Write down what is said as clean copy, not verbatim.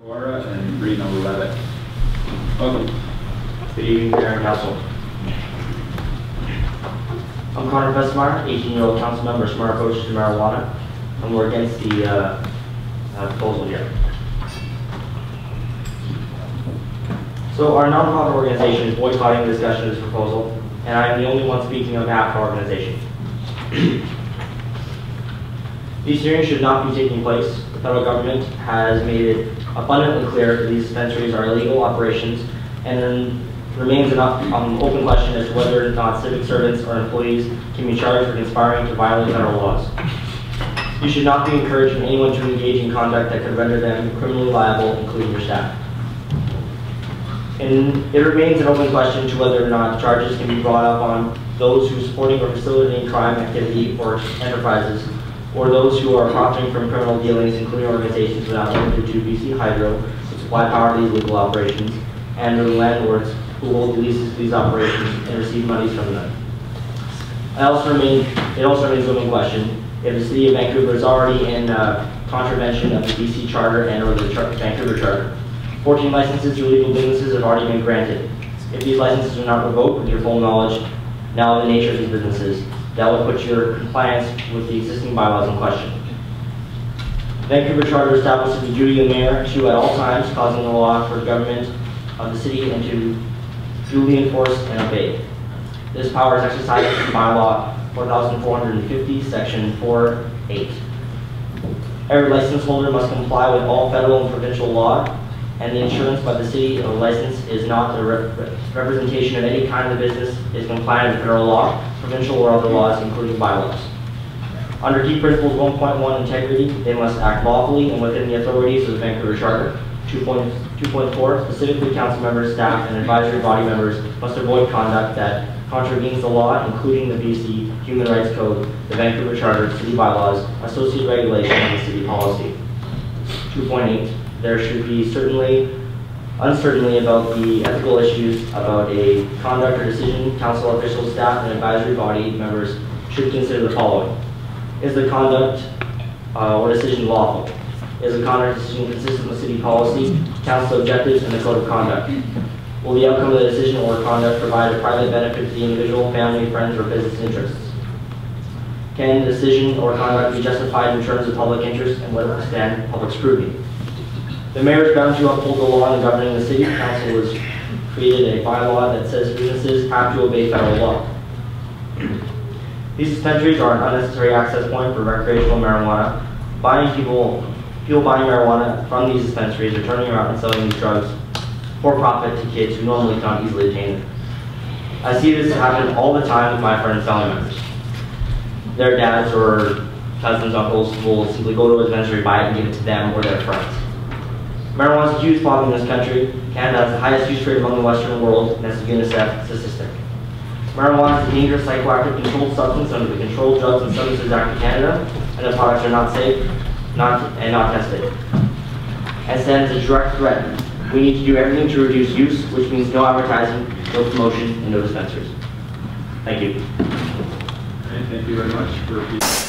Aurora and Green number 11. Welcome. Good evening, Mayor and Council. I'm Connor Vestmeyer, 18-year-old council member, smart approach to marijuana, and we're against the proposal here. So our nonprofit organization is boycotting the discussion of this proposal, and I am the only one speaking on behalf of our organization. These hearings should not be taking place. The federal government has made it abundantly clear that these dispensaries are illegal operations, and then remains an open question as to whether or not civic servants or employees can be charged for conspiring to violate federal laws. You should not be encouraging anyone to engage in conduct that could render them criminally liable, including your staff. And it remains an open question to whether or not charges can be brought up on those who are supporting or facilitating crime activity or enterprises, or those who are profiting from criminal dealings, including organizations without limited to BC Hydro, who supply power to these legal operations, and the landlords who hold the leases to these operations and receive monies from them. It also remains an open question if the City of Vancouver is already in contravention of the BC Charter and or the Vancouver Charter. 14 licenses to illegal businesses have already been granted. If these licenses are not revoked with your full knowledge now of the nature of these businesses, that will put your compliance with the existing bylaws in question. The Vancouver Charter establishes the duty of the mayor to, at all times, causing the law for the government of the city and to duly enforce and obey. This power is exercised through bylaw 4450, section 4.8. Every license holder must comply with all federal and provincial law, and the insurance by the city of the license is not a representation of any kind of business is compliant with federal law, provincial or other laws, including bylaws. Under key principles 1.1 integrity, they must act lawfully and within the authorities of the Vancouver Charter. 2.4, specifically council members, staff, and advisory body members must avoid conduct that contravenes the law, including the BC Human Rights Code, the Vancouver Charter, city bylaws, associated regulations, and city policy. 2.8, there should be uncertainty about the ethical issues about a conduct or decision. Council officials, staff, and advisory body members should consider the following. Is the conduct or decision lawful? Is the conduct decision consistent with city policy, council objectives, and the code of conduct? Will the outcome of the decision or conduct provide a private benefit to the individual, family, friends, or business interests? Can the decision or conduct be justified in terms of public interest and will it withstand public scrutiny? The mayor is bound to uphold the law in governing the city. Council has created a bylaw that says businesses have to obey federal law. These dispensaries are an unnecessary access point for recreational marijuana. People buying marijuana from these dispensaries are turning around and selling these drugs for profit to kids who normally cannot easily attain them. I see this happen all the time with my friends' family members. Their dads or cousins, uncles will simply go to a dispensary, buy it, and give it to them or their friends. Marijuana is a huge problem in this country. Canada has the highest use rate among the Western world, and that's a UNICEF statistic. Marijuana is a dangerous psychoactive controlled substance under the Controlled Drugs and Substances Act of Canada, and the products are not safe not tested, and stands a direct threat. We need to do everything to reduce use, which means no advertising, no promotion, and no dispensaries. Thank you. Okay, thank you very much for